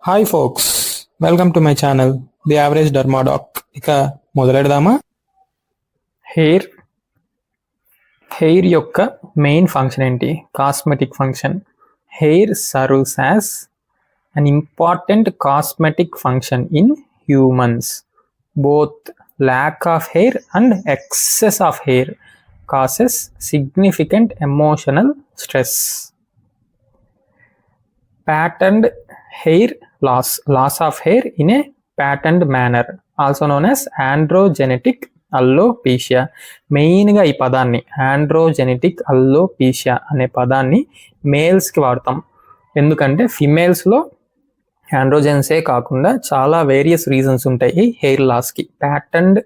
Hi folks, welcome to my channel the average Dermadoc. ఇక మొదలెడదామా? Hair యొక్క main function ఏంటి? Cosmetic function. Hair serves as an important cosmetic function in humans. Both lack of hair and excess of hair causes significant emotional stress. Patterned hair loss of hair in a patterned manner, also known as androgenetic alopecia. మెయిన్గా ఈ పదాన్ని androgenetic అల్లోపీషియా అనే పదాన్ని మేల్స్కి వాడతాం. ఎందుకంటే ఫిమేల్స్లో ఆండ్రోజెన్సే కాకుండా చాలా various reasons ఉంటాయి హెయిర్ లాస్కి, ప్యాటర్న్డ్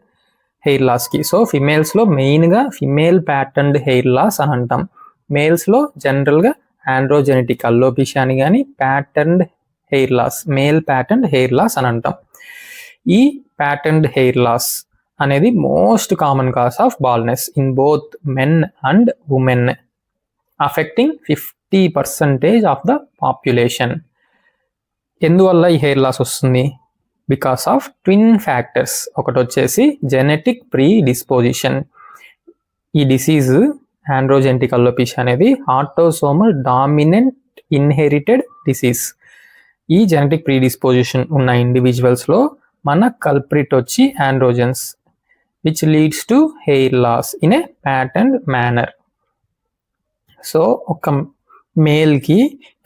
హెయిర్ లాస్కి. సో ఫిమేల్స్లో మెయిన్గా ఫిమేల్ ప్యాటర్న్డ్ హెయిర్ లాస్ అని అంటాం. మేల్స్లో జనరల్గా ఆండ్రోజెనెటిక్ అల్లోపీషియా అని కానీ patterned hair loss, male patterned hair loss అని అంటాం. ఈ ప్యాటర్న్డ్ హెయిర్ లాస్ అనేది most common cause of baldness in both men and women, affecting 50% of the population. ఎందువల్ల ఈ హెయిర్ లాస్ వస్తుంది? Because of twin factors. ఒకటి వచ్చేసి జెనెటిక్ ప్రీ డిస్పోజిషన్. ఈ డిసీజ్ ఆండ్రోజెనెటిక్ అల్లోపీషియా అనేది ఆటోసోమల్ డామినెంట్ ఇన్హెరిటెడ్ డిసీజ్. ఈ genetic predisposition ఉన్న ఇండివిజువల్స్లో మన కల్ప్రిట్ వచ్చి androgens, which leads to hair loss in a patterned manner. So ఒక మేల్కి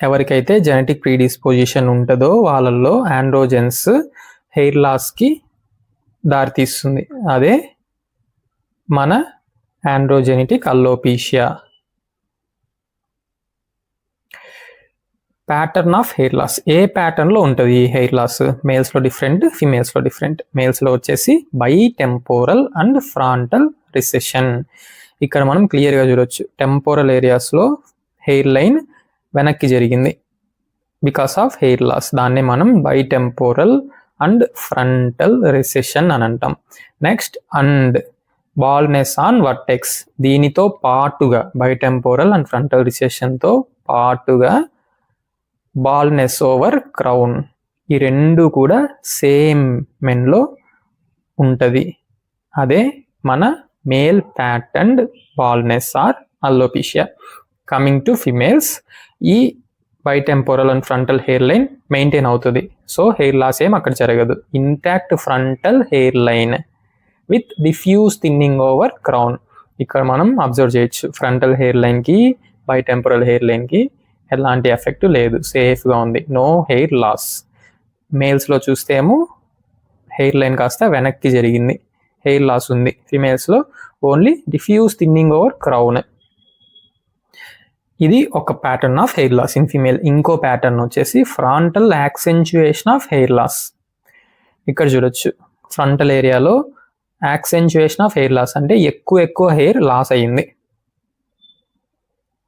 ఎవరికైతే జెనెటిక్ ప్రీడిస్పోజిషన్ ఉంటుందో వాళ్ళల్లో ఆండ్రోజెన్స్ హెయిర్ లాస్కి దారితీస్తుంది. అదే మన androgenetic alopecia. Pattern of hair loss. ఏ ప్యాటర్న్లో ఉంటుంది ఈ హెయిర్ లాస్? మేల్స్లో డిఫరెంట్, ఫిమేల్స్లో డిఫరెంట్. మేల్స్లో వచ్చేసి బైటెంపోరల్ అండ్ ఫ్రాంటల్ రిసెషన్. ఇక్కడ మనం క్లియర్గా చూడొచ్చు, టెంపోరల్ ఏరియాస్లో హెయిర్ లైన్ వెనక్కి జరిగింది బికాస్ ఆఫ్ హెయిర్ లాస్. దాన్ని మనం బైటెంపోరల్ అండ్ ఫ్రంటల్ రిసెషన్ అని అంటాం. Next and baldness on vertex. దీనితో పాటుగా బైటెంపోరల్ అండ్ ఫ్రంటల్ రిసెషన్తో పాటుగా బాల్నెస్ ఓవర్ క్రౌన్. ఈ రెండు కూడా సేమ్ మెన్లో ఉంటుంది. అదే మన male patterned baldness or alopecia. Coming to females, ఈ bitemporal and frontal hair line maintain అవుతుంది. సో హెయిర్ లాస్ ఏం అక్కడ జరగదు. Intact frontal hair line with diffuse thinning over crown. ఇక్కడ మనం అబ్జర్వ్ చేయొచ్చు, ఫ్రంటల్ హెయిర్ లైన్కి బైటెంపోరల్ హెయిర్ లైన్కి ఎలాంటి ఎఫెక్ట్ లేదు, సేఫ్గా ఉంది, నో హెయిర్ లాస్. మేల్స్లో చూస్తే ఏమో హెయిర్ లైన్ కాస్త వెనక్కి జరిగింది, హెయిర్ లాస్ ఉంది. ఫిమేల్స్లో only diffuse thinning over crown. ఇది ఒక pattern of hair loss in female. ఇంకో ప్యాటర్న్ వచ్చేసి frontal accentuation of hair loss. ఇక్కడ చూడొచ్చు, ఫ్రంటల్ ఏరియాలో యాక్సెంచుయేషన్ ఆఫ్ హెయిర్ లాస్ అంటే ఎక్కువ హెయిర్ లాస్ అయ్యింది,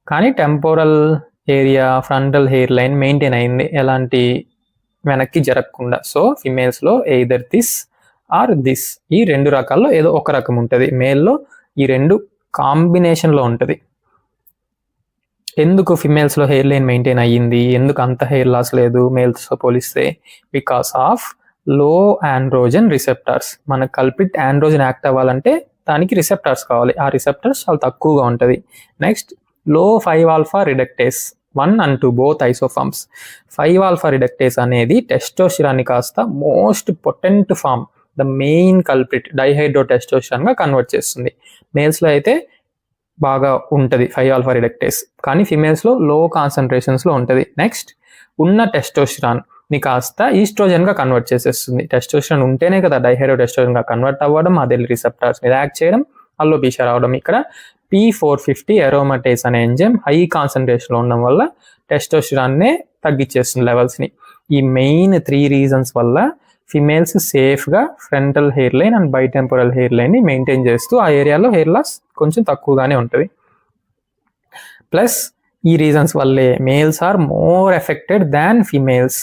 కానీ temporal area frontal hair line maintain అయింది, ఎలాంటి వెనక్కి జరగకుండా. సో ఫిమేల్స్లో ఎయిదర్ దిస్ ఆర్ దిస్, ఈ రెండు రకాల్లో ఏదో ఒక రకం ఉంటుంది. మేల్లో ఈ రెండు కాంబినేషన్లో ఉంటుంది. ఎందుకు ఫిమేల్స్లో హెయిర్ లైన్ మెయింటైన్ అయ్యింది, ఎందుకు అంత హెయిర్ లాస్ లేదు మేల్స్తో పోలిస్తే? బికాస్ ఆఫ్ లో ఆండ్రోజన్ రిసెప్టార్స్. మన కల్పిట్ ఆండ్రోజన్ యాక్ట్ అవ్వాలంటే దానికి రిసెప్టార్స్ కావాలి, ఆ రిసెప్టార్స్ చాలా తక్కువగా ఉంటుంది. నెక్స్ట్ లో 5-alpha రిడక్టేస్ 1 and 2 బోత్ ఐసోఫార్మ్స్. 5-alpha రిడక్టేస్ అనేది టెస్టోస్టిరాన్ని కాస్త most potent form, the main culprit డైహైడ్రో టెస్టోస్టిరాన్గా కన్వర్ట్ చేస్తుంది. మేల్స్లో అయితే బాగా ఉంటుంది 5-alpha రిడక్టేస్, కానీ ఫిమేల్స్లో లో కాన్సన్ట్రేషన్స్లో ఉంటుంది. నెక్స్ట్ ఉన్న టెస్టోస్టిరాన్ని కాస్త ఈస్ట్రోజన్గా కన్వర్ట్ చేసేస్తుంది. టెస్టోస్టిరాన్ ఉంటేనే కదా డైహైడ్రో టెస్టోస్టిరాన్గా కన్వర్ట్ అవ్వడం, అదే రిసెప్టార్స్ మీద యాక్ట్ చేయడం, అల్లోపీషియా రావడం. ఇక్కడ P450 అరోమటేస్ అనే ఎంజైమ్ హై కాన్సన్ట్రేషన్లో ఉండడం వల్ల టెస్టోస్టిరాన్నే తగ్గించేస్తుంది లెవెల్స్ని. ఈ మెయిన్ 3 రీజన్స్ వల్ల ఫిమేల్స్ సేఫ్గా frontal hair line and bitemporal hair లైన్ని మెయింటైన్ చేస్తూ ఆ ఏరియాలో హెయిర్ లాస్ కొంచెం తక్కువగానే ఉంటుంది. ప్లస్ ఈ రీజన్స్ వల్లే males are more affected than females.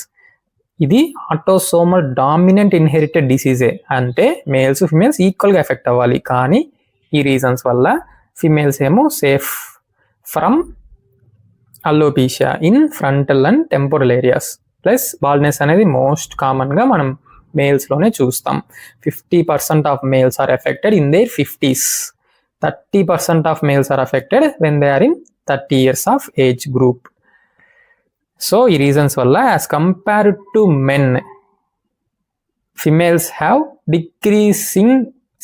ఇది ఆటోసోమల్ డామినెంట్ ఇన్హెరిటెడ్ డిసీజే, అంటే మేల్స్ ఫిమేల్స్ ఈక్వల్గా ఎఫెక్ట్ అవ్వాలి. కానీ ఈ రీజన్స్ వల్ల ఫిమేల్స్ ఏమో safe from alopecia in frontal and temporal areas. Plus baldness అనేది మోస్ట్ కామన్గా మనం మేల్స్లోనే చూస్తాం. 50% of males are affected in their 50s. 30% of males are affected when they are in 30 years of age group. So ఈ రీజన్స్ వల్ల as compared to men, females have decreasing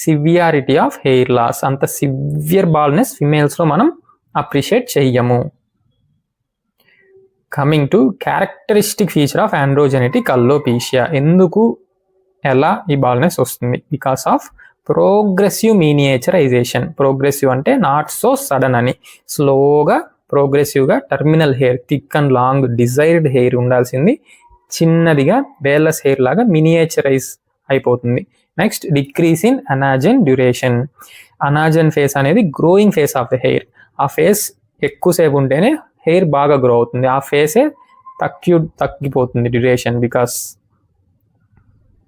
severity of hair loss. అంత severe baldness ఫిమేల్స్లో మనం appreciate చెయ్యము. Coming to characteristic feature of androgenetic అల్లోపీషియా. ఎందుకు ఎలా ఈ బాల్డ్నెస్ వస్తుంది? Because of progressive miniaturization. Progressive అంటే నాట్ సో సడన్ అని, స్లోగా ప్రోగ్రెసివ్గా terminal hair, thick and long desired hair ఉండాల్సింది చిన్నదిగా బేర్లెస్ హెయిర్ లాగా మినియేచరైజ్ అయిపోతుంది. Next decrease in anagen duration. Anagen phase అనేది growing phase of the hair. ఆ ఫేస్ ఎక్కువసేపు ఉంటేనే హెయిర్ బాగా గ్రో అవుతుంది, ఆ ఫేసే తగ్గిపోతుంది duration because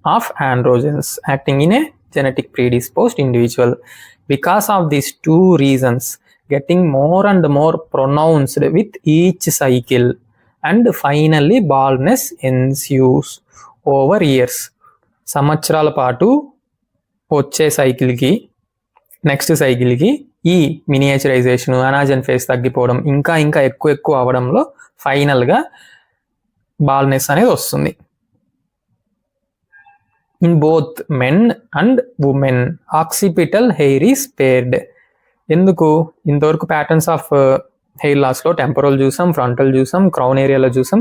of androgens acting in a genetic predisposed individual. Because of these two reasons, getting more and more pronounced with each cycle, and finally baldness ensues over years. సంవత్సరాల పాటు వచ్చే సైకిల్కి నెక్స్ట్ సైకిల్కి ఈ మినియేచరైజేషన్, అనాజన్ ఫేస్ తగ్గిపోవడం ఇంకా ఇంకా ఎక్కువ అవ్వడంలో ఫైనల్గా బాల్డ్నెస్ అనేది వస్తుంది. In both men and women occipital hair is spared. ఎందుకు? ఇంతవరకు ప్యాటర్న్స్ ఆఫ్ హెయిర్ లాస్లో టెంపరల్ చూసాం, ఫ్రంటల్ చూసాం, క్రౌన్ ఏరియాలో చూసాం,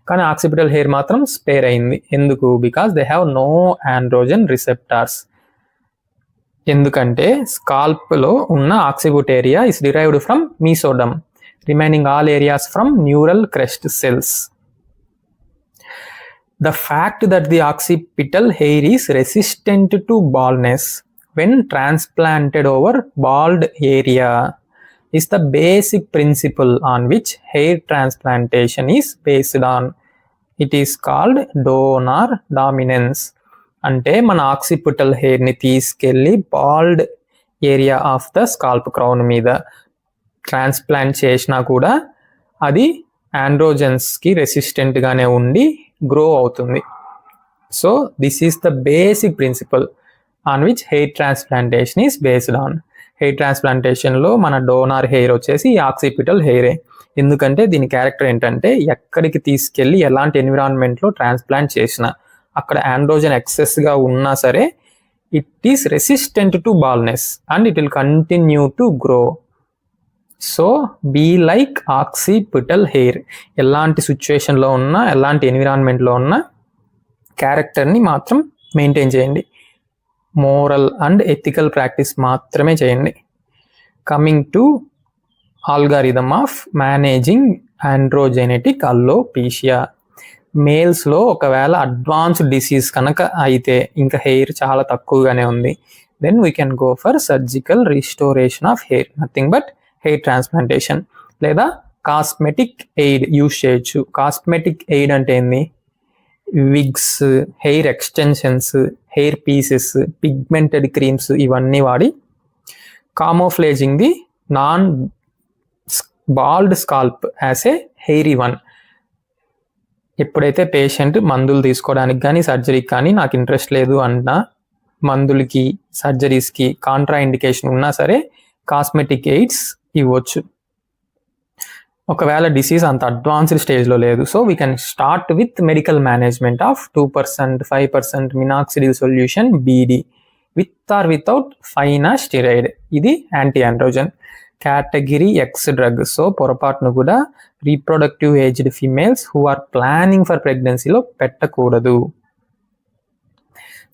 కానీ ఆక్సిపిటల్ హెయిర్ మాత్రం స్పేర్ అయింది. ఎందుకు? Because they have no androgen receptors. ఎందుకంటే స్కాల్ప్లో ఉన్న occipital area is derived from mesoderm, remaining all areas from neural crest cells. The fact that the occipital hair is resistant to baldness when transplanted over bald area is the basic principle on which hair transplantation is based on. It is called donor dominance. అంటే మన occipital హెయిర్ని తీసుకెళ్ళి bald area of the scalp crown మీద transplant చేసినా కూడా అది ఆండ్రోజన్స్కి రెసిస్టెంట్గానే ఉండి గ్రో అవుతుంది. So this is the basic principle on which hair transplantation is based on. Hair ట్రాన్స్ప్లాంటేషన్లో మన డోనార్ హెయిర్ వచ్చేసి ఆక్సిపిటల్ హెయిరే. ఎందుకంటే దీని క్యారెక్టర్ ఏంటంటే ఎక్కడికి తీసుకెళ్ళి ఎలాంటి ఎన్విరాన్మెంట్లో ట్రాన్స్ప్లాంట్ చేసినా అక్కడ ఆండ్రోజన్ ఎక్సెస్గా ఉన్నా సరే it is resistant to baldness and it will continue to grow. So be like occipital hair. ఎలాంటి సిచ్యువేషన్లో ఉన్నా, ఎలాంటి ఎన్విరాన్మెంట్లో ఉన్నా క్యారెక్టర్ని మాత్రం మెయింటైన్ చేయండి. మోరల్ అండ్ ఎథికల్ ప్రాక్టీస్ మాత్రమే చేయండి. Coming to algorithm of managing androgenetic alopecia. మేల్స్లో ఒకవేళ అడ్వాన్స్డ్ డిసీజ్ కనుక అయితే, ఇంకా హెయిర్ చాలా తక్కువగానే ఉంది, then we can go for surgical restoration of hair, nothing but hair transplantation, లేదా కాస్మెటిక్ ఎయిడ్ యూజ్ చేయొచ్చు. కాస్మెటిక్ ఎయిడ్ అంటే ఏంది? Wigs, hair extensions, hair pieces, pigmented creams ఇవన్నీ వాడి camouflaging the non bald scalp as a hairy one. ఎప్పుడైతే patient మందులు తీసుకోవడానికి కానీ సర్జరీకి కానీ నాకు ఇంట్రెస్ట్ లేదు అన్నా, మందులకి సర్జరీస్కి కాంట్రా ఇండికేషన్ ఉన్నా సరే కాస్మెటిక్ ఎయిడ్స్ ఇవ్వచ్చు. ఒకవేళ డిసీజ్ అంత అడ్వాన్స్డ్ స్టేజ్లో లేదు, so we can start with medical management of 2%, 5% minoxidil solution BD with or without finasteride. ఇది anti androgen category X drug. So పొరపాటును కూడా reproductive aged females who are planning for ప్రెగ్నెన్సీలో పెట్టకూడదు.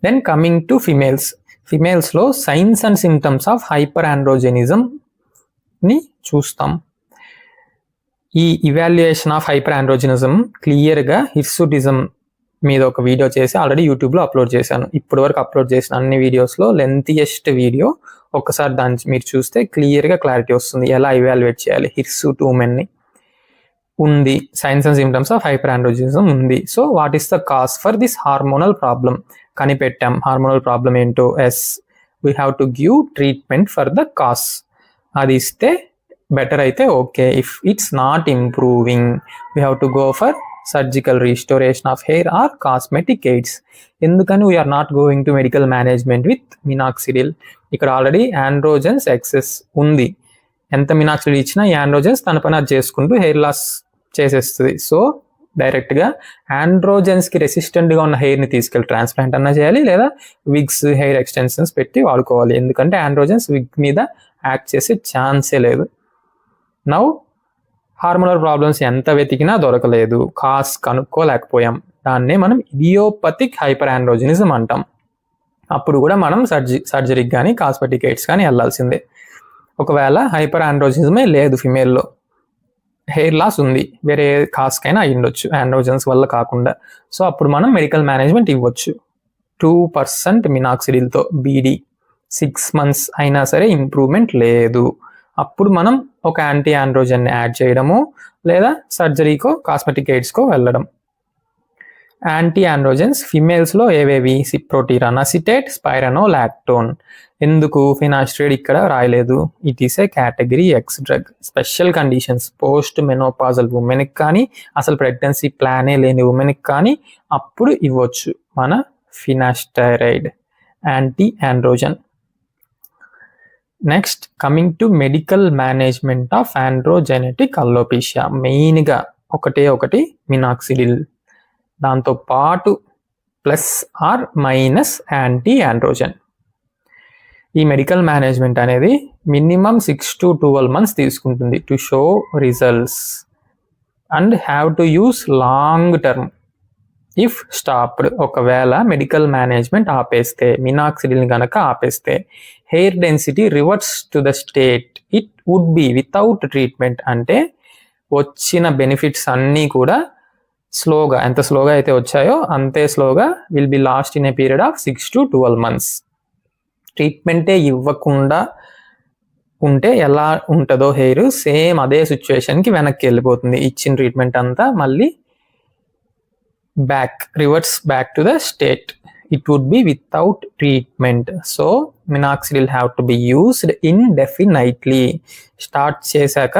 Then coming to females. ఫిమేల్స్లో signs and symptoms of hyper ఆండ్రోజెనిజంని చూస్తాం. ఈ evaluation of hyper androgenism క్లియర్గా హిర్సుటిజం మీద ఒక వీడియో చేసి ఆల్రెడీ యూట్యూబ్లో అప్లోడ్ చేశాను. ఇప్పటి వరకు అప్లోడ్ చేసిన అన్ని వీడియోస్లో లెంతియెస్ట్ వీడియో. ఒక్కసారి దాన్ని మీరు చూస్తే క్లియర్గా క్లారిటీ వస్తుంది ఎలా ఇవాల్యుయేట్ చేయాలి. హిర్సుట్ ఉమెన్ని ఉంది, signs and symptoms of hyper androgenism ఉంది. So what is the cause for this hormonal problem కనిపెట్టాం. హార్మోనల్ ప్రాబ్లం ఏంటో, as we have to give treatment for the cause. అది ఇస్తే బెటర్ అయితే okay. If it's not improving we have to go for surgical restoration of hair or cosmetic aids. ఎందుకని we are not going to medical management with minoxidil? ఇక్కడ already androgens excess ఉంది. ఎంత minoxidil ఇచ్చినా ఈ androgens తన పని అది చేసుకుంటూ హెయిర్ లాస్ చేసేస్తుంది. సో డైరెక్ట్గా ఆండ్రోజన్స్కి రెసిస్టెంట్గా ఉన్న హెయిర్ని తీసుకెళ్ళి ట్రాన్స్ప్లాంట్ అన్నా చేయాలి, లేదా విగ్స్, హెయిర్ ఎక్స్టెన్షన్స్ పెట్టి వాడుకోవాలి. ఎందుకంటే ఆండ్రోజన్స్ విగ్ మీద యాక్ట్ చేసే ఛాన్సే లేదు. నౌ హార్మోనల్ ప్రాబ్లమ్స్ ఎంత వెతికినా దొరకలేదు, కాస్ కనుక్కోలేకపోయాం. దాన్నే మనం ఇడియోపతిక్ హైపర్ ఆండ్రోజనిజం అంటాం. అప్పుడు కూడా మనం సర్జరీకి కానీ కాస్మెటిక్ ఎయిడ్స్ కానీ వెళ్ళాల్సిందే. ఒకవేళ హైపర్ ఆండ్రోజనిజమే లేదు, ఫిమేల్లో హెయిర్ లాస్ ఉంది, వేరే కాస్కైనా అయి ఉండొచ్చు ఆండ్రోజన్స్ వల్ల కాకుండా. సో అప్పుడు మనం మెడికల్ మేనేజ్మెంట్ ఇవ్వచ్చు. 2% మినాక్సిడిల్తో బీడీ 6 months అయినా సరే ఇంప్రూవ్మెంట్ లేదు, అప్పుడు మనం ఒక యాంటీ ఆండ్రోజన్ని యాడ్ చేయడము, లేదా సర్జరీకో కాస్మెటిక్ ఎయిడ్స్కో వెళ్ళడం. యాంటీ ఆండ్రోజన్స్ ఫిమేల్స్లో ఏవేవి? సిప్రోటిరాన్ అసిటేట్, స్పైరనోలాక్టోన్. ఎందుకు ఫినాస్ట్రేడ్ ఇక్కడ రాయలేదు? It is A category X drug. Special conditions, post menopausal ఉమెన్కి కానీ, అసలు ప్రెగ్నెన్సీ ప్లానే లేని ఉమెన్కి కానీ అప్పుడు ఇవ్వచ్చు మన finasteride antiandrogen. Next coming to medical management of androgenetic alopecia. మెయిన్గా ఒకటి మినాక్సిడిల్, దాంతో పాటు plus or minus antiandrogen. ఈ మెడికల్ మేనేజ్మెంట్ అనేది మినిమం 6 to 12 months తీసుకుంటుంది to show results and have to use long term if stopped. ఒకవేళ medical management ఆపేస్తే, మినాక్సిడిల్ని కనుక ఆపేస్తే, hair density reverts to the state it would be without treatment. అంటే వచ్చిన బెనిఫిట్స్ అన్నీ కూడా స్లోగా, ఎంత స్లోగా అయితే వచ్చాయో అంతే స్లోగా will be last in a period of 6 to 12 months. ట్రీట్మెంటే ఇవ్వకుండా ఉంటే ఎలా ఉంటుందో హెయిర్, సేమ్ అదే సిచ్యువేషన్కి వెనక్కి వెళ్ళిపోతుంది. ఇచ్చిన ట్రీట్మెంట్ అంతా మళ్ళీ reverts back to the state. It would be without treatment. So minoxidil have to be used indefinitely. Start చేశాక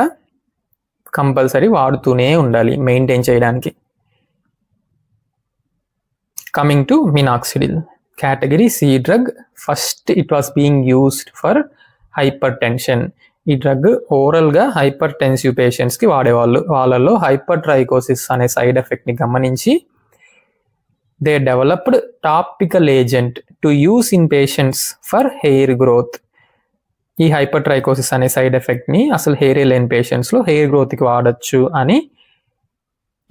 కంపల్సరీ వాడుతూనే ఉండాలి మెయింటైన్ చేయడానికి. Coming to minoxidil, category C drug. First it was being used for hypertension. ఈ drug ఓరల్గా hypertensive పేషెంట్స్కి వాడేవాళ్ళు. వాళ్ళల్లో hypertrichosis అనే సైడ్ ఎఫెక్ట్ని గమనించి they developed topical agent to use in patients for hair growth. ఈ hypertrichosis అనే సైడ్ ఎఫెక్ట్ని అసలు హెయిర్ లేని పేషెంట్స్లో హెయిర్ గ్రోత్కి వాడచ్చు అని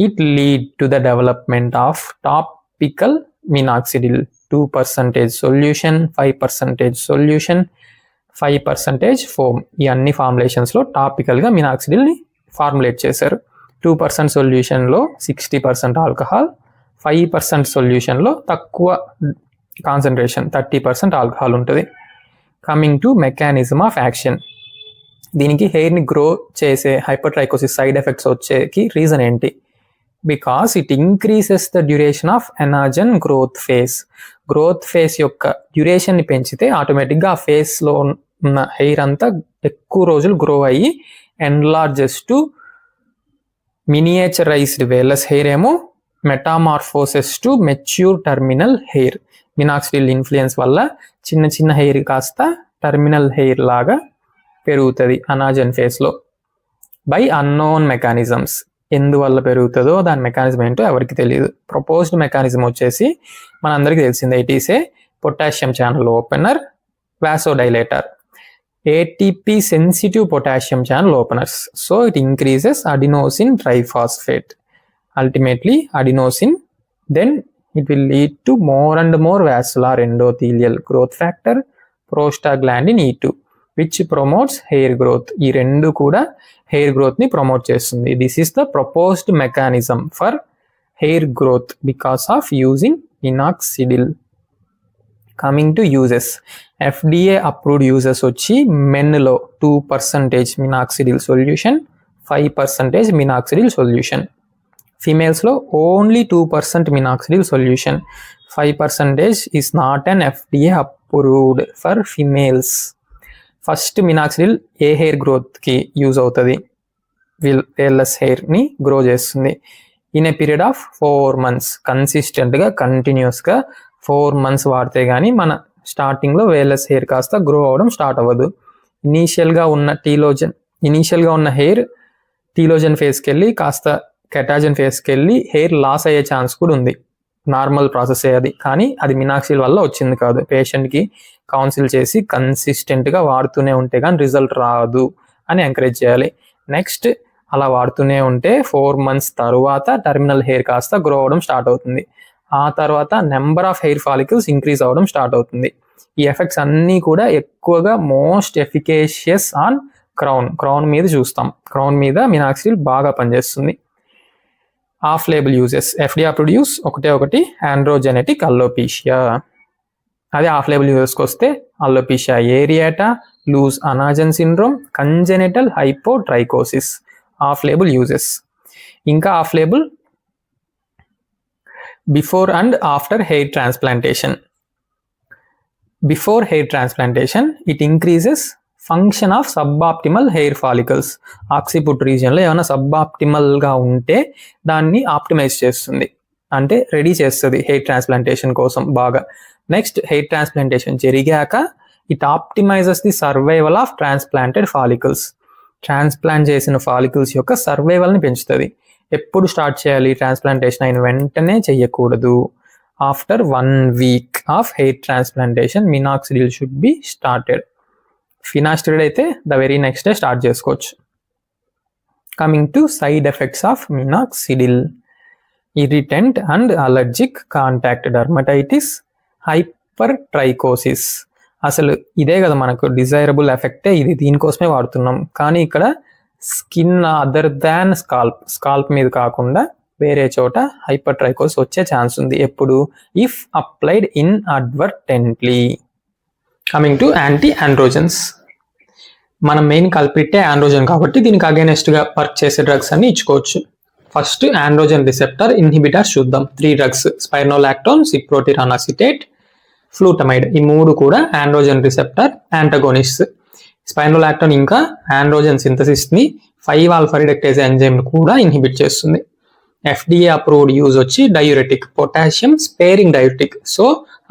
it lead to the development of topical minoxidil. 2% solution, 5% solution, 5% foam. ఈ అన్ని ఫార్ములేషన్స్లో టాపికల్గా మినాక్సిడిల్ని ఫార్ములేట్ చేశారు. 2% సొల్యూషన్లో 60% ఆల్కహాల్, 5% సొల్యూషన్లో తక్కువ కాన్సన్ట్రేషన్ 30% ఆల్కహాల్ ఉంటుంది. Coming to mechanism of action. దీనికి హెయిర్ని గ్రో చేసే హైపర్ ట్రైకోసిస్ సైడ్ ఎఫెక్ట్స్ వచ్చేకి రీజన్ ఏంటి? Because it increases the duration of anagen growth face. Growth face యొక్క డ్యూరేషన్ని పెంచితే ఆటోమేటిక్గా ఆ ఫేస్లో ఉన్న హెయిర్ అంతా ఎక్కువ రోజులు గ్రో అయ్యి ఎన్లార్జెస్ టు మినియేచరైజ్డ్ వేలస్ హెయిర్ ఏమో metamorphoses to mature terminal hair. Minoxidil influence వల్ల చిన్న చిన్న హెయిర్ కాస్త టర్మినల్ హెయిర్ లాగా పెరుగుతుంది అనాజన్ ఫేస్లో బై అన్నోన్ మెకానిజమ్స్. ఎందువల్ల పెరుగుతుందో దాని మెకానిజం ఏంటో ఎవరికి తెలియదు. ప్రపోజ్డ్ మెకానిజం వచ్చేసి మనందరికీ తెలిసిందే. It is a potassium channel opener, vasodilator, ATP sensitive potassium channel openers. So it increases adenosine triphosphate, ultimately adenosine. Then it will lead to more and more vascular endothelial growth factor, prostaglandin E2, which promotes hair growth. ఈ రెండు కూడా hair గ్రోత్ని promote చేస్తుంది. This is the proposed mechanism for hair growth because of using minoxidil. Coming to uses, FDA approved uses వచ్చి మెన్లో 2% minoxidil solution, 5% minoxidil solution. ఫీమేల్స్లో only 2% minoxidil solution, 5% is not an FDA approved for females. First minoxidil ఏ hair గ్రోత్కి use అవుతుంది? Vellus హెయిర్ని grow చేస్తుంది. In a period of 4 months. కన్సిస్టెంట్గా కంటిన్యూస్గా 4 months వాడితే కానీ మన స్టార్టింగ్లో వేర్లెస్ హెయిర్ కాస్త గ్రో అవ్వడం స్టార్ట్ అవ్వదు. ఇనీషియల్గా ఉన్న హెయిర్ టీలోజన్ ఫేస్కి వెళ్ళి కాస్త కెటాజన్ ఫేస్కి వెళ్ళి హెయిర్ లాస్ అయ్యే ఛాన్స్ కూడా ఉంది. నార్మల్ ప్రాసెస్ అది, కానీ అది మినాక్సిల్ వల్ల వచ్చింది కాదు. పేషెంట్కి కౌన్సిల్ చేసి కన్సిస్టెంట్గా వాడుతూనే ఉంటే కానీ రిజల్ట్ రాదు అని ఎంకరేజ్ చేయాలి. నెక్స్ట్ అలా వాడుతూనే ఉంటే 4 months తర్వాత టర్మినల్ హెయిర్ కాస్త గ్రో అవ్వడం స్టార్ట్ అవుతుంది. ఆ తర్వాత number of hair follicles increase అవ్వడం స్టార్ట్ అవుతుంది. ఈ ఎఫెక్ట్స్ అన్నీ కూడా ఎక్కువగా మోస్ట్ ఎఫికేషియస్ ఆన్ క్రౌన్ మీద చూస్తాం. క్రౌన్ మీద మినాక్సిల్ బాగా పనిచేస్తుంది. Off label uses, FDA approved use ఒకటి ఆండ్రోజెనెటిక్ అల్లోపీషియా. అదే ఆఫ్ లేబుల్ యూజెస్కి వస్తే alopecia areata, loose anagen syndrome, congenital hypotrichosis off label uses. ఇంకా off label before and after hair transplantation. Before hair transplantation it increases function of suboptimal hair follicles. Occiput రీజియన్లో ఏమైనా సబ్ఆప్టిమల్గా ఉంటే దాన్ని optimise చేస్తుంది, అంటే రెడీ చేస్తుంది హెయిర్ ట్రాన్స్ప్లాంటేషన్ కోసం బాగా. నెక్స్ట్ హెయిర్ ట్రాన్స్ప్లాంటేషన్ జరిగాక it optimises the survival of transplanted follicles. Transplant చేసిన ఫాలికల్స్ యొక్క సర్వైవల్ని పెంచుతుంది. ఎప్పుడు స్టార్ట్ చేయాలి? ట్రాన్స్ప్లాంటేషన్ అయిన వెంటనే చెయ్యకూడదు. After 1 week of hair transplantation minoxidil should be started. Finasteride అయితే the very next day start చేసుకోవచ్చు. Coming to side effects of minoxidil. Irritant and allergic contact dermatitis, hypertrichosis. అసలు ఇదే కదా మనకు డిజైరబుల్ ఎఫెక్టే ఇది, దీనికోసమే వాడుతున్నాం. కానీ ఇక్కడ స్కిన్ అదర్ దాన్ స్కాల్ప్ మీద కాకుండా వేరే చోట హైపర్ ట్రైకోసిస్ వచ్చే ఛాన్స్ ఉంది. ఎప్పుడు? If applied inadvertently. Coming to antiandrogens. మన మెయిన్ కల్ప్రిటే ఆండ్రోజన్ కాబట్టి దీనికి అగైనెస్ట్గా వర్క్ చేసే డ్రగ్స్ అన్ని ఇచ్చుకోవచ్చు. ఫస్ట్ ఆండ్రోజన్ రిసెప్టర్ ఇన్హిబిటర్స్ చూద్దాం. 3 drugs: స్పైరోలాక్టోన్, సిప్రోటిరాన్ అసిటేట్, ఫ్లూటమైడ్. ఈ 3 కూడా ఆండ్రోజన్ రిసెప్టర్ యాంటగోనిస్ట్స్. స్పైరోలాక్టోన్ ఇంకా ఆండ్రోజన్ సింథసిస్ని 5-alpha రిడక్టేజ్ ఎంజైమ్ కూడా ఇన్హిబిట్ చేస్తుంది. FDA అప్రూవ్డ్ యూజ్ వచ్చి diuretic, potassium sparing diuretic. So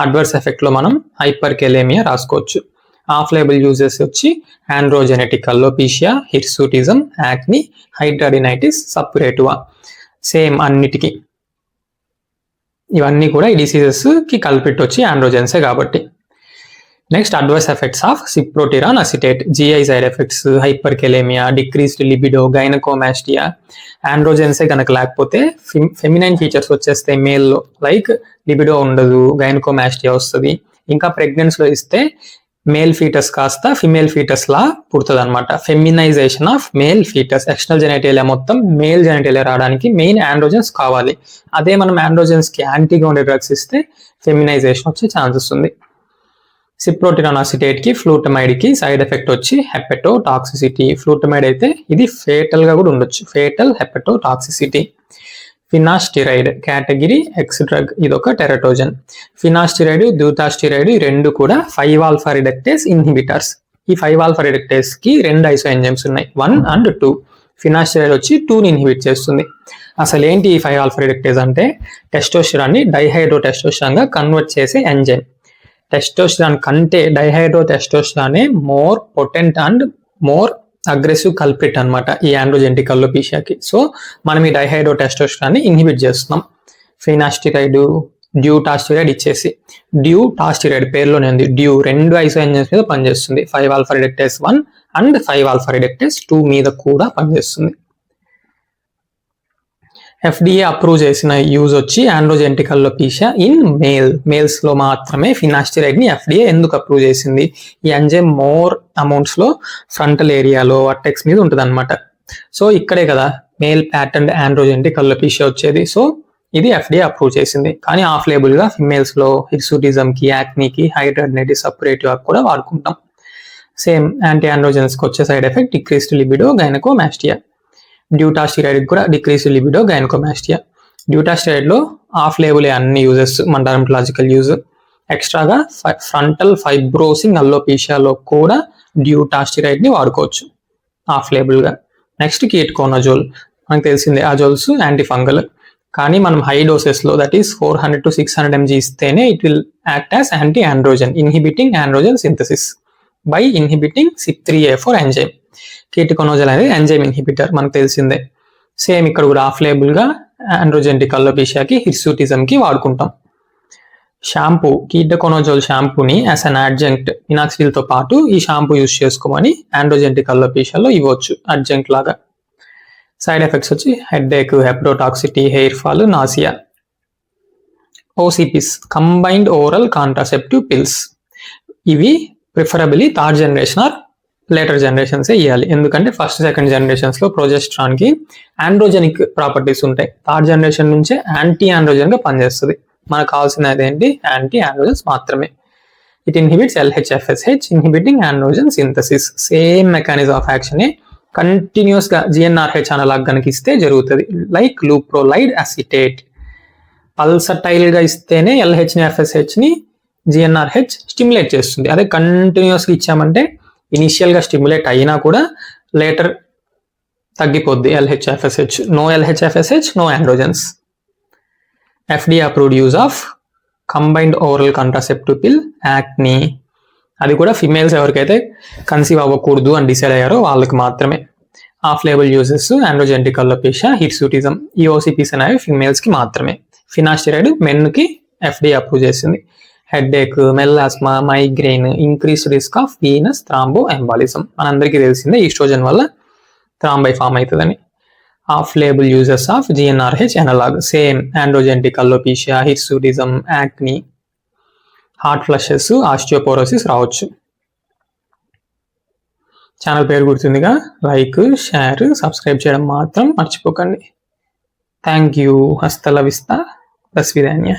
adverse ఎఫెక్ట్లో మనం హైపర్కెలేమియా రాసుకోవచ్చు. ఆఫ్ లేబుల్ యూజెస్ వచ్చి androgenetic alopecia, hirsutism, acne, hidradenitis, suppurativa. Same అన్నిటికీ ఇవన్నీ కూడా ఈ డిసీజెస్కి కల్పిట్ వచ్చి ఆండ్రోజెన్సే కాబట్టి. Next adverse effects of cyproterone acetate. GI side effects, hyperkalaemia, decreased libido, gynaecomastia. ఆండ్రోజెన్సే కనుక లేకపోతే ఫెమినైన్ ఫీచర్స్ వచ్చేస్తాయి మేల్లో, లైక్ లిబిడో ఉండదు, గైనకోమాస్టియా వస్తుంది. ఇంకా ప్రెగ్నెన్సీలో ఇస్తే మేల్ ఫీటస్ కాస్త ఫిమేల్ ఫీటస్ లా పుడుతుంది అనమాట. Feminisation of male foetus. External genitalia మొత్తం మేల్ జెనైటేలియా రావడానికి మెయిన్ ఆండ్రోజన్స్ కావాలి. అదే మనం ఆండ్రోజన్స్కి యాంటీగా ఉండే డ్రగ్స్ ఇస్తే ఫెమినైజేషన్ వచ్చే ఛాన్సెస్ ఉంది. సిప్రోటిరాన్ అసిటేట్కి, ఫ్లూటమైడ్కి సైడ్ ఎఫెక్ట్ వచ్చి హెపటోటాక్సిసిటీ. ఫ్లూటమైడ్ అయితే ఇది ఫేటల్గా కూడా ఉండొచ్చు, ఫేటల్ హెపటోటాక్సిసిటీ. ఫినాస్టిరైడ్ కేటగిరీ ఎక్స్ డ్రగ్, ఇదొక టెరటోజన్. ఫినాస్టిరైడ్, డ్యూటాస్టిరైడ్ 2 కూడా 5-alpha రిడక్టేస్ ఇన్హిబిటర్స్. ఈ 5-alpha రిడక్టేస్కి 2 ఐసో ఎంజైమ్స్ ఉన్నాయి, 1 and 2. ఫినాస్టిరైడ్ వచ్చి 2ని ఇన్హిబిట్ చేస్తుంది. అసలు ఏంటి ఈ 5-alpha రిడక్టేస్ అంటే? టెస్టోస్టిరాన్ని డైహైడ్రో టెస్టోస్టిరాన్గా కన్వర్ట్ చేసే ఎంజైమ్. టెస్టోస్టిరాన్ కంటే డైహైడ్రో టెస్టోస్టిరానే more potent and more aggressive culprit అనమాట ఈ ఆండ్రోజెనెటిక్ అల్లోపీషియాకి. సో మనం ఈ డైహైడ్రో టెస్టోస్టిరాన్ని ఇన్హిబిట్ చేస్తున్నాం. ఫినాస్టిరైడ్, డ్యూటాస్టిరైడ్ ఇచ్చేసి. డ్యూటాస్టిరైడ్ పేరులోనే ఉంది, డ్యూ 2 ఐసో ఎంజైమ్స్ మీద పనిచేస్తుంది. 5-alpha రిడక్టేస్ 1 అండ్ 5-alpha రిడక్టేస్ 2 మీద కూడా పనిచేస్తుంది. FDA అప్రూవ్ చేసిన యూజ్ వచ్చి ఆండ్రోజెనెటిక్ అల్లోపీషియా ఇన్ మేల్స్లో మాత్రమే. ఫినాస్టిరైడ్ని FDA ఎందుకు అప్రూవ్ చేసింది? ఈ ఎంజైమ్ మోర్ అమౌంట్స్లో ఫ్రంటల్ ఏరియాలో వర్టెక్స్ మీద ఉంటుంది అనమాట. సో ఇక్కడే కదా మేల్ ప్యాటర్న్ ఆండ్రోజెనెటిక్ అల్లోపీషియా వచ్చేది. సో ఇది FDA అప్రూవ్ చేసింది. కానీ ఆఫ్ లేబుల్గా ఫిమేల్స్లో హిర్సూటిజంకి, యాక్నీకి, హైడ్రాడినైటిస్, సప్పురేటివా కూడా వాడుకుంటాం. సేమ్ యాంటీ ఆండ్రోజెన్స్కి వచ్చే side effect decreased libido, gynaecomastia. Dutasteride కూడా డిక్రీస్డ్ లిబిడో, గైనకోమాస్టియా. డ్యూటాస్టిరైడ్లో ఆఫ్ లేబులే అన్ని యూజెస్, మన డర్మటలాజికల్ యూజ్. ఎక్స్ట్రాగా ఫ్రంటల్ ఫైబ్రోసింగ్ అల్లోపీషియాలో కూడా డ్యూటాస్టిరైడ్ని వాడుకోవచ్చు ఆఫ్ లేబుల్గా. నెక్స్ట్ కీటోకోనజోల్, మనకు తెలిసిందే అజోల్స్ యాంటీ ఫంగల్. కానీ మనం హై డోసెస్లో దట్ ఈస్ 400 to 600 mg ఇస్తేనే it will act as antiandrogen, inhibiting androgen synthesis by inhibiting CYP3A4 enzyme. Ketoconazole అనేది ఎంజైమ్ ఇన్హిబిటర్ మనకు తెలిసిందే. సేమ్ ఇక్కడ కూడా ఆఫ్ లేబుల్గా ఆండ్రోజెనిక్ అలోపేషియాకి, హిర్సూటిజంకి వాడుకుంటాం. షాంపూ, కీటోకోనోజోల్ షాంపూని యాజ్ అన్ అడ్జంక్ట్ మినాక్సిడిల్తో పాటు ఈ షాంపూ యూస్ చేసుకోమని ఆండ్రోజెనిక్ అలోపేషియాలో ఇవ్వచ్చు అడ్జంక్ట్ లాగా. సైడ్ ఎఫెక్ట్స్ వచ్చి headache, hepatotoxicity, hair fall, nausea. OCPs, combined oral contraceptive pills. ఇవి preferably third generation or later జనరేషన్సే ఇవ్వాలి. ఎందుకంటే ఫస్ట్ సెకండ్ జనరేషన్స్లో ప్రొజెస్ట్రాన్కి ఆండ్రోజెనిక్ ప్రాపర్టీస్ ఉంటాయి. థర్డ్ జనరేషన్ నుంచే యాంటీ ఆండ్రోజన్గా పనిచేస్తుంది. మనకు కావాల్సినది ఏంటి? యాంటీ ఆండ్రోజన్స్ మాత్రమే. It inhibits LH-FSH, inhibiting androgen synthesis. Same mechanism of action కంటిన్యూస్గా GnRH అనలాగ్ కనుక ఇస్తే జరుగుతుంది. Like లూప్రోలైడ్ acetate. పల్సటైల్గా ఇస్తేనే LHని FSHని GnRH స్టిమ్యులేట్ చేస్తుంది. అదే కంటిన్యూస్గా ఇచ్చామంటే ఇనిషియల్గా స్టిమ్యులేట్ అయినా కూడా లేటర్ తగ్గిపోద్ది LH-FSH. No LH-FSH, no androgens. FDA approved use of combined oral contraceptive pill, acne. అది కూడా ఫిమేల్స్ ఎవరికైతే కన్సీవ్ అవ్వకూడదు అని డిసైడ్ అయ్యారో వాళ్ళకి మాత్రమే. Off label uses androgenic alopecia, hirsutism. ఈ ఓసిపిస్ అనేవి ఫిమేల్స్కి మాత్రమే. ఫినాస్టెరైడ్ మెన్కి FDA అప్రూవ్ చేసింది. Headache, melasma, migraine, increased risk of venous thromboembolism. మనందరికీ తెలిసిందే ఈస్ట్రోజన్ వల్ల థ్రాంబై ఫామ్ అవుతుందని. Off label uses of GnRH analogue, same androgenic alopecia, hirsutism, acne. Hot flushes, osteoporosis రావచ్చు. ఛానల్ పేరు గుర్తుందిగా, లైక్, షేర్, సబ్స్క్రైబ్ చేయడం మాత్రం మర్చిపోకండి. Thank you. హస్త లవిస్తా, బస్విధాన్య.